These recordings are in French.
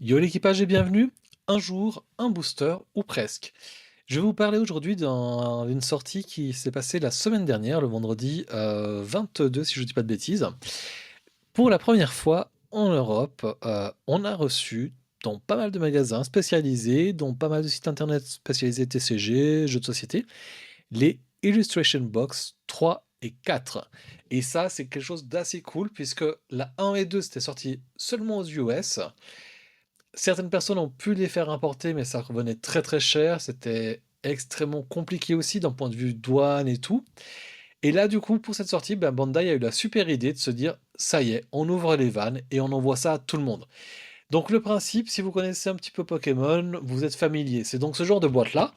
Yo l'équipage et bienvenue. Un jour, un booster ou presque. Je vais vous parler aujourd'hui d'une sortie qui s'est passée la semaine dernière, le vendredi 22 si je ne dis pas de bêtises. Pour la première fois en Europe, on a reçu dans pas mal de magasins spécialisés, dans pas mal de sites internet spécialisés TCG, jeux de société, les Illustration Box 3 et 4. Et ça, c'est quelque chose d'assez cool puisque la 1 et 2 c'était sorti seulement aux US. Certaines personnes ont pu les faire importer, mais ça revenait très, très cher. C'était extrêmement compliqué aussi d'un point de vue douane et tout. Et là, du coup, pour cette sortie, ben, Bandai a eu la super idée de se dire: «Ça y est, on ouvre les vannes et on envoie ça à tout le monde». Donc le principe, si vous connaissez un petit peu Pokémon, vous êtes familier. C'est donc ce genre de boîte-là,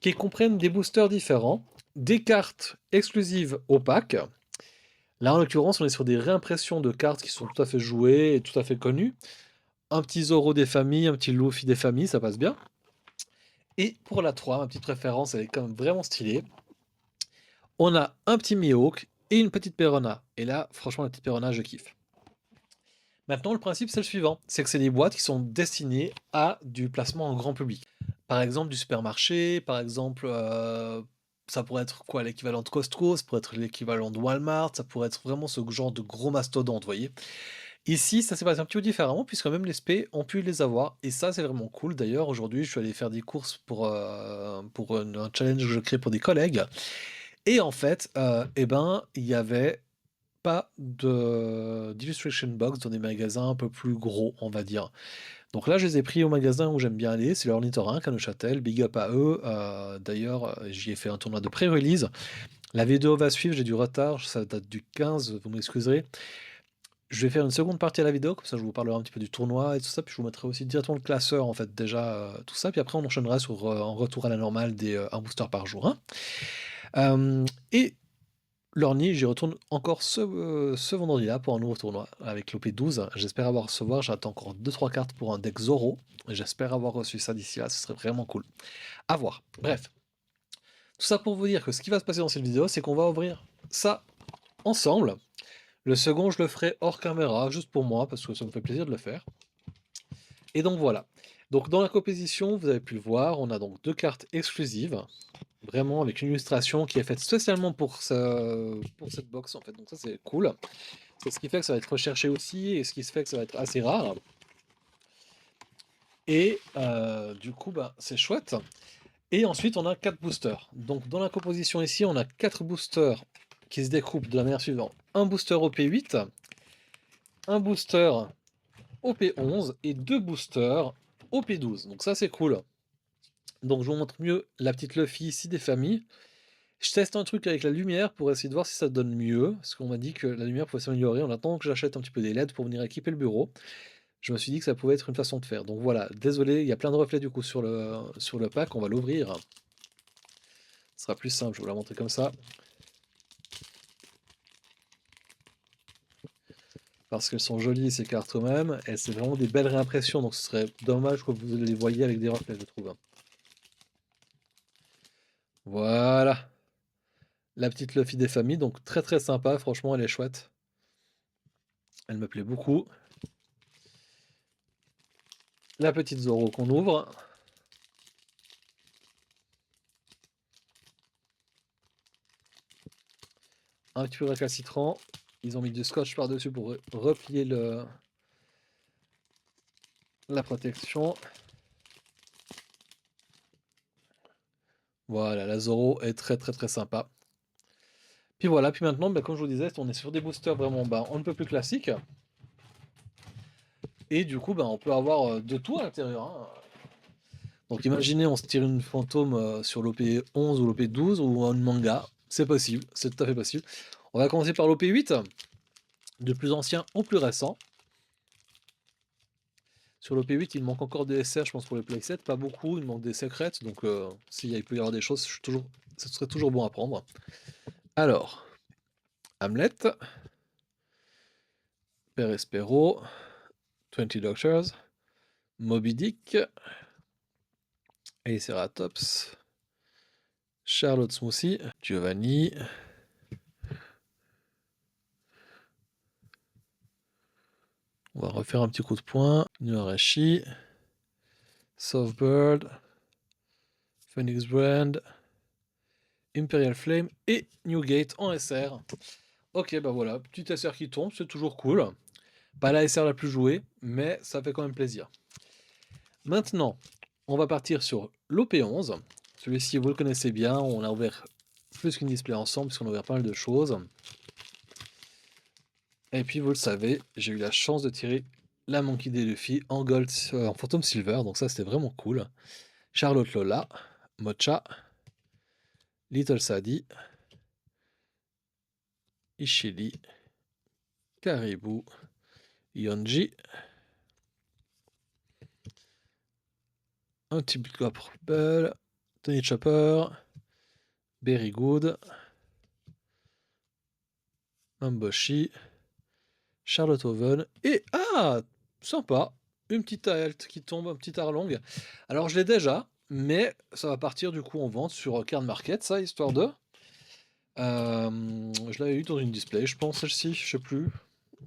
qui comprennent des boosters différents, des cartes exclusives au pack. Là, en l'occurrence, on est sur des réimpressions de cartes qui sont tout à fait jouées et tout à fait connues. Un petit Zoro des familles, un petit Luffy des familles, ça passe bien. Et pour la 3, ma petite préférence, elle est quand même vraiment stylée. On a un petit Mihawk et une petite Perona. Et là, franchement, la petite Perona, je kiffe. Maintenant, le principe, c'est le suivant. C'est que c'est des boîtes qui sont destinées à du placement en grand public. Par exemple, du supermarché, par exemple, ça pourrait être quoi, l'équivalent de Costco, ça pourrait être l'équivalent de Walmart, ça pourrait être vraiment ce genre de gros mastodonte, vous voyez. Ici, ça s'est passé un petit peu différemment puisque même les spé ont pu les avoir et ça, c'est vraiment cool. D'ailleurs, aujourd'hui, je suis allé faire des courses pour un challenge que je crée pour des collègues et en fait, et ben, il y avait pas de d'illustration box dans des magasins un peu plus gros, on va dire. Donc là, je les ai pris au magasin où j'aime bien aller, c'est l'Ornithorynque à Neuchâtel, big up à eux. D'ailleurs, j'y ai fait un tournoi de pré-release. La vidéo va suivre, j'ai du retard, ça date du 15, vous m'excuserez. Je vais faire une seconde partie à la vidéo, comme ça je vous parlerai un petit peu du tournoi et tout ça, puis je vous mettrai aussi directement le classeur en fait déjà, tout ça, puis après on enchaînera sur, un retour à la normale des, 1 booster par jour, hein. Et l'Orni, j'y retourne encore ce vendredi-là pour un nouveau tournoi avec l'OP12. J'espère avoir recevoir, j'attends encore deux trois cartes pour un deck Zoro, et j'espère avoir reçu ça d'ici là, ce serait vraiment cool. À voir. Bref, tout ça pour vous dire que ce qui va se passer dans cette vidéo, c'est qu'on va ouvrir ça ensemble. Le second, je le ferai hors caméra, juste pour moi, parce que ça me fait plaisir de le faire. Et donc voilà. Donc dans la composition, vous avez pu le voir, on a donc deux cartes exclusives, vraiment avec une illustration qui est faite spécialement pour cette box en fait. Donc ça c'est cool. C'est ce qui fait que ça va être recherché aussi et ce qui se fait que ça va être assez rare. Et du coup, bah, c'est chouette. Et ensuite, on a quatre boosters. Donc dans la composition ici, on a quatre boosters qui se découpent de la manière suivante. Un booster OP8, un booster OP11 et deux boosters OP12. Donc ça c'est cool. Donc je vous montre mieux la petite Luffy ici des familles. Je teste un truc avec la lumière pour essayer de voir si ça donne mieux, parce qu'on m'a dit que la lumière pouvait s'améliorer en attendant que j'achète un petit peu des LED pour venir équiper le bureau. Je me suis dit que ça pouvait être une façon de faire. Donc voilà, désolé, il y a plein de reflets du coup sur le pack, on va l'ouvrir. Ce sera plus simple, je vais vous la montrer comme ça. Parce qu'elles sont jolies ces cartes même, et c'est vraiment des belles réimpressions, donc ce serait dommage que vous les voyiez avec des reflets, je trouve. Voilà. La petite Luffy des familles, donc très très sympa, franchement elle est chouette. Elle me plaît beaucoup. La petite Zoro qu'on ouvre. Un petit peu récalcitrant. Ils ont mis du scotch par-dessus pour replier la protection. Voilà, la Zoro est très très très sympa. Puis voilà, puis maintenant, bah, comme je vous disais, on est sur des boosters vraiment on ne peut plus classiques. Et du coup, bah, on peut avoir de tout à l'intérieur, hein. Donc imaginez, on se tire une fantôme sur l'OP11 ou l'OP12 ou un manga. C'est possible, c'est tout à fait possible. On va commencer par l'OP8, de plus ancien au plus récent. Sur l'OP8, il manque encore des SR, je pense, pour les playsets. Pas beaucoup, il manque des secrets. Donc s'il peut y avoir des choses, ce serait toujours bon à prendre. Alors, Hamlet, Perespero, 20 Doctors, Moby Dick, Aceratops, Charlotte Smoothie, Giovanni, On va refaire un petit coup de poing. Nuarashi, Softbird, Phoenix Brand, Imperial Flame et Newgate en SR. Ok, bah voilà, petit SR qui tombe, c'est toujours cool. Pas la SR la plus jouée, mais ça fait quand même plaisir. Maintenant, on va partir sur l'OP11. Celui-ci, vous le connaissez bien, on a ouvert plus qu'une display ensemble, puisqu'on a ouvert pas mal de choses. Et puis, vous le savez, j'ai eu la chance de tirer la Monkey D. Luffy en Gold, en Phantom Silver, donc ça, c'était vraiment cool. Charlotte Lola, Mocha, Little Sadie, Ishili, Caribou, Yonji, un petit Big Purple, Tony Chopper, Berry Good, Mamboshi, Charlotte Oven, et ah, sympa, une petite alt qui tombe, un petit Arlong. Alors je l'ai déjà, mais ça va partir du coup en vente sur Card Market, ça, histoire de. Je l'avais eu dans une display, je pense, celle-ci, je sais plus.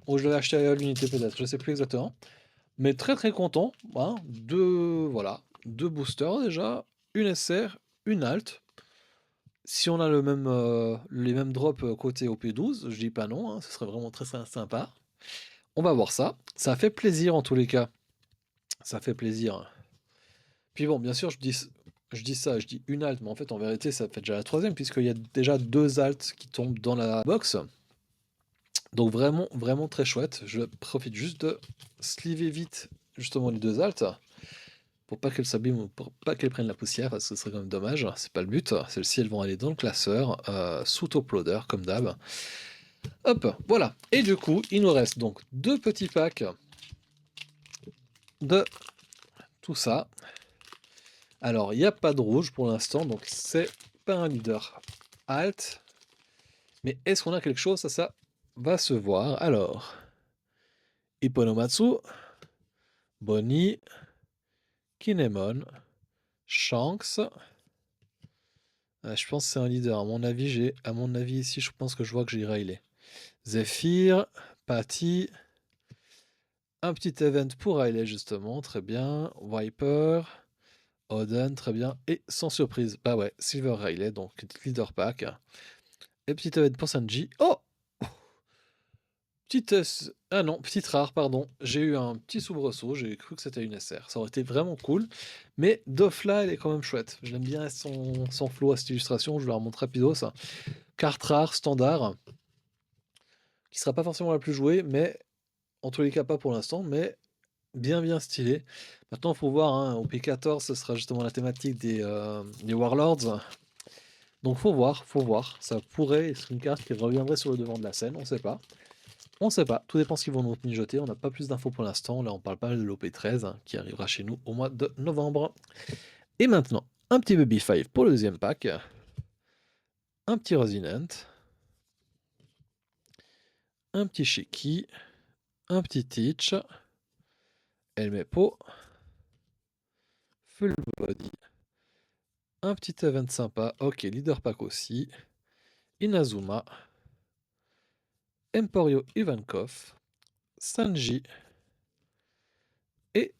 Ou je l'avais acheté à l'unité peut-être, je sais plus exactement. Mais très très content, hein, voilà, deux boosters déjà, une SR, une alt. Si on a les mêmes drops côté OP12, je dis pas non, hein, ce serait vraiment très, très sympa. On va voir ça. Ça fait plaisir en tous les cas. Ça fait plaisir. Puis bon, bien sûr, je dis ça, je dis une alt, mais en fait, en vérité, ça fait déjà la troisième, puisqu'il y a déjà deux alts qui tombent dans la box. Donc vraiment, vraiment très chouette. Je profite juste de sliver vite, justement, les deux alts, pour pas qu'elles s'abîment ou pour pas qu'elles prennent la poussière, parce que ce serait quand même dommage. C'est pas le but. Celles-ci, elles vont aller dans le classeur, sous top loader, comme d'hab. Hop, voilà. Et du coup, il nous reste donc deux petits packs de tout ça. Alors, il n'y a pas de rouge pour l'instant, donc c'est pas un leader alt. Mais est-ce qu'on a quelque chose? Ça va se voir. Alors, Hipponomatsu, Bonnie, Kinemon, Shanks. Je pense que c'est un leader. À mon avis ici, je pense que je vois que j'ai Riley. Zephyr, Patty, un petit event pour Riley justement, très bien. Viper, Oden, très bien. Et sans surprise, bah ouais, Silver Riley, donc leader pack. Et petit event pour Sanji. Oh! Ah non, petite rare, pardon. J'ai eu un petit soubresaut, j'ai cru que c'était une SR. Ça aurait été vraiment cool. Mais Dofla, elle est quand même chouette. J'aime bien son flow à cette illustration, je vous la remonte rapido ça. Carte rare, standard, qui sera pas forcément la plus jouée, mais en tous les cas pas pour l'instant, mais bien stylé. Maintenant, il faut voir, hein, au P14, ce sera justement la thématique des Warlords. Donc faut voir. Ça pourrait être une carte qui reviendrait sur le devant de la scène, on sait pas. On sait pas, tout dépend ce qu'ils vont nous mijoter, on n'a pas plus d'infos pour l'instant, là on parle pas de l'OP13 hein, qui arrivera chez nous au mois de novembre. Et maintenant, un petit Baby 5 pour le deuxième pack, un petit Rosinant, un petit Shiki, un petit Teach, Elmepo, Full Body, un petit event sympa, ok, Leader Pack aussi, Inazuma, Emporio Ivankov, Sanji, et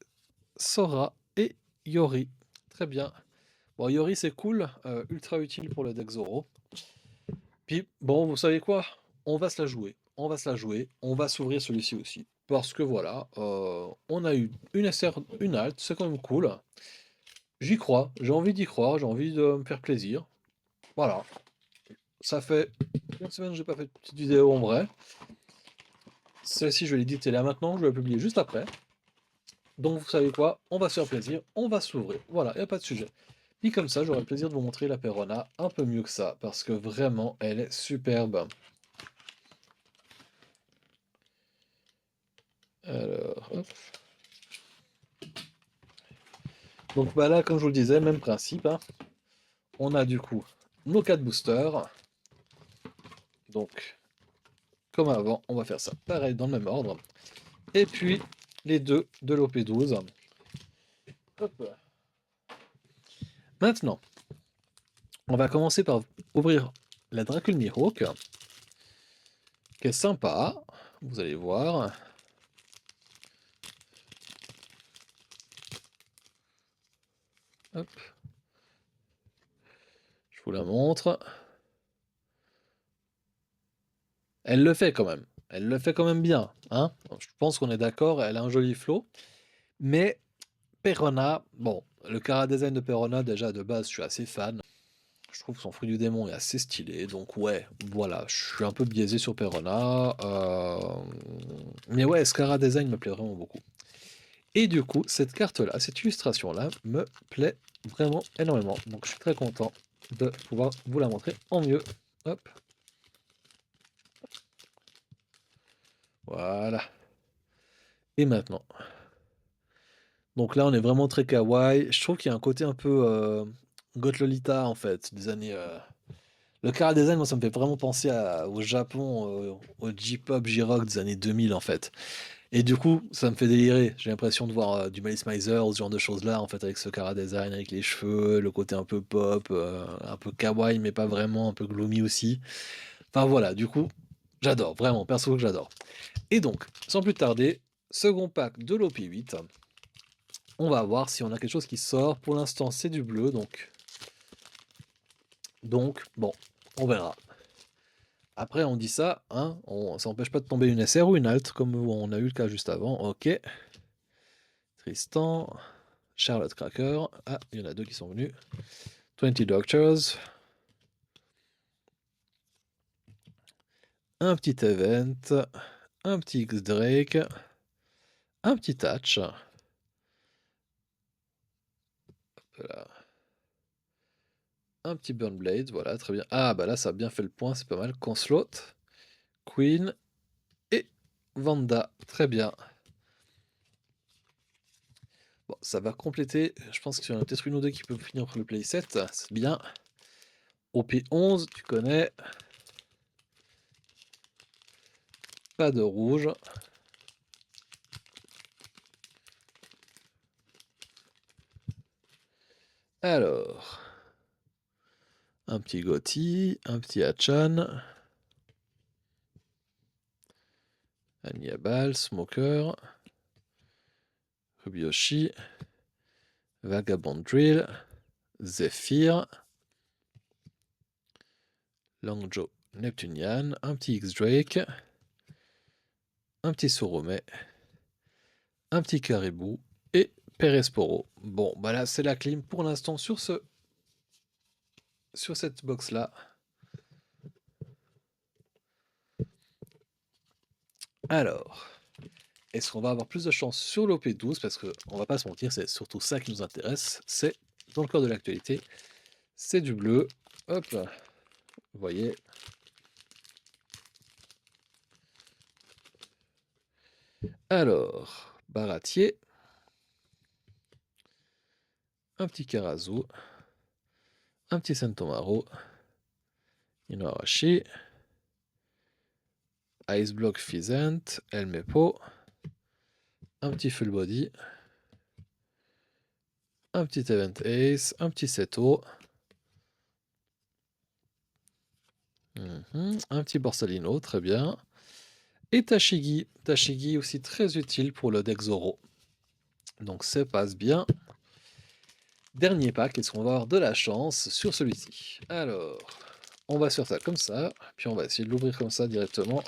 Sora et Yori. Très bien. Bon, Yori c'est cool, ultra utile pour le deck Zoro. Puis bon, vous savez quoi? On va se la jouer. On va se la jouer. On va s'ouvrir celui-ci aussi. Parce que voilà, on a eu une SR, une alt, c'est quand même cool. J'y crois, j'ai envie d'y croire, j'ai envie de me faire plaisir. Voilà. Ça fait une semaine que j'ai pas fait de petite vidéo en vrai. Celle-ci, je vais l'éditer là maintenant, je vais la publier juste après. Donc vous savez quoi? On va se faire plaisir, on va s'ouvrir. Voilà, il n'y a pas de sujet. Puis comme ça, j'aurai le plaisir de vous montrer la Perona un peu mieux que ça, parce que vraiment, elle est superbe. Alors, hop. Donc bah là, comme je vous le disais, même principe, hein. On a du coup nos 4 boosters. Donc, comme avant, on va faire ça pareil dans le même ordre. Et puis, les deux de l'OP12. Hop. Maintenant, on va commencer par ouvrir la Dracul Mihawk, qui est sympa, vous allez voir. Hop, je vous la montre. Elle le fait quand même. Elle le fait quand même bien, hein. Je pense qu'on est d'accord, elle a un joli flow. Mais Perona, bon, le chara design de Perona, déjà de base, je suis assez fan. Je trouve que son fruit du démon est assez stylé, donc ouais, voilà, je suis un peu biaisé sur Perona. Mais ouais, ce chara design me plaît vraiment beaucoup. Et du coup, cette carte-là, cette illustration-là, me plaît vraiment énormément. Donc je suis très content de pouvoir vous la montrer en mieux. Hop, voilà. Et maintenant. Donc là, on est vraiment très kawaii. Je trouve qu'il y a un côté un peu Goth Lolita, en fait, des années. Le chara design, moi, ça me fait vraiment penser au Japon, au J-pop, J-rock des années 2000, en fait. Et du coup, ça me fait délirer. J'ai l'impression de voir du Malice Mizer, ce genre de choses-là, en fait, avec ce chara design, avec les cheveux, le côté un peu pop, un peu kawaii, mais pas vraiment, un peu gloomy aussi. Enfin voilà, du coup, j'adore, vraiment, perso que j'adore. Et donc, sans plus tarder, second pack de l'OP8. On va voir si on a quelque chose qui sort. Pour l'instant, c'est du bleu, donc bon, on verra. Après, on dit ça, hein, ça n'empêche pas de tomber une SR ou une Alt, comme on a eu le cas juste avant. Ok. Tristan, Charlotte Cracker. Ah, il y en a deux qui sont venus. 20 Doctors. Un petit Event. Un petit X-Drake. Un petit Hatch. Voilà. Un petit Burnblade, voilà, très bien. Ah, bah là, ça a bien fait le point, c'est pas mal. Conslot, Queen et Vanda, très bien. Bon, ça va compléter. Je pense qu'il y en a peut-être une ou deux qui peuvent finir pour le playset. C'est bien. OP11, tu connais. Pas de rouge. Alors. Un petit Gotti. Un petit Hachan. Hannibal, Smoker. Rubioshi. Vagabond Drill. Zephyr. Langjo Neptunian. Un petit X-Drake. Un petit Sorome. Un petit Caribou. Et Peresporo. Bon, bah là, c'est la clim pour l'instant sur cette box-là. Alors, est-ce qu'on va avoir plus de chance sur l'OP12? Parce qu'on va pas se mentir, c'est surtout ça qui nous intéresse. C'est dans le cœur de l'actualité. C'est du bleu. Hop, vous voyez. Alors, Baratier. Un petit Karazu. Un petit Sentomaro. Inuarashi. Ice Block Physant. Elmepo. Un petit Full Body. Un petit Event Ace. Un petit Seto. Un petit Borsalino, très bien. Et Tashigi. Tashigi aussi très utile pour le deck Zoro. Donc ça passe bien. Dernier pack, est-ce qu'on va avoir de la chance sur celui-ci? Alors, on va faire ça comme ça, puis on va essayer de l'ouvrir comme ça directement.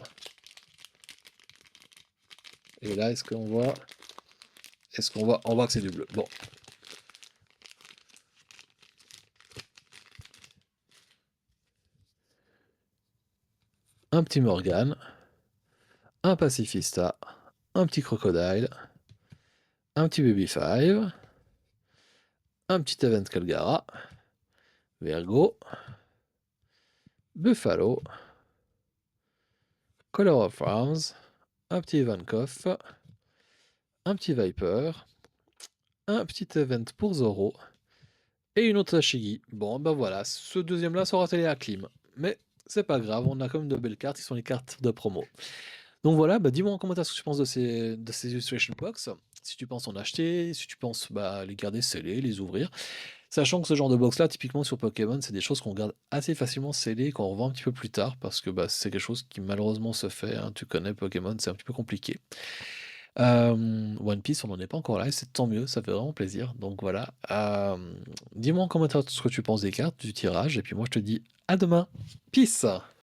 Et là, est-ce qu'on voit... On voit que c'est du bleu. Bon. Un petit Morgan, un Pacifista, un petit Crocodile, un petit Baby 5, un petit Event Calgara, Virgo, Buffalo, Color of Arms, un petit Ivankov, un petit Viper, un petit Event pour Zoro, et une autre Tashigi. Bon, ben voilà, ce deuxième-là sera télé à clim. Mais c'est pas grave, on a quand même de belles cartes qui sont les cartes de promo. Donc voilà, bah dis-moi en commentaire ce que tu penses de ces illustration box. Si tu penses en acheter, si tu penses bah, les garder scellés, les ouvrir. Sachant que ce genre de box-là, typiquement sur Pokémon, c'est des choses qu'on garde assez facilement scellées et qu'on revend un petit peu plus tard, parce que bah, c'est quelque chose qui malheureusement se fait. Hein. Tu connais Pokémon, c'est un petit peu compliqué. One Piece, on n'en est pas encore là et c'est tant mieux, ça fait vraiment plaisir. Donc voilà, dis-moi en commentaire ce que tu penses des cartes, du tirage et puis moi je te dis à demain. Peace!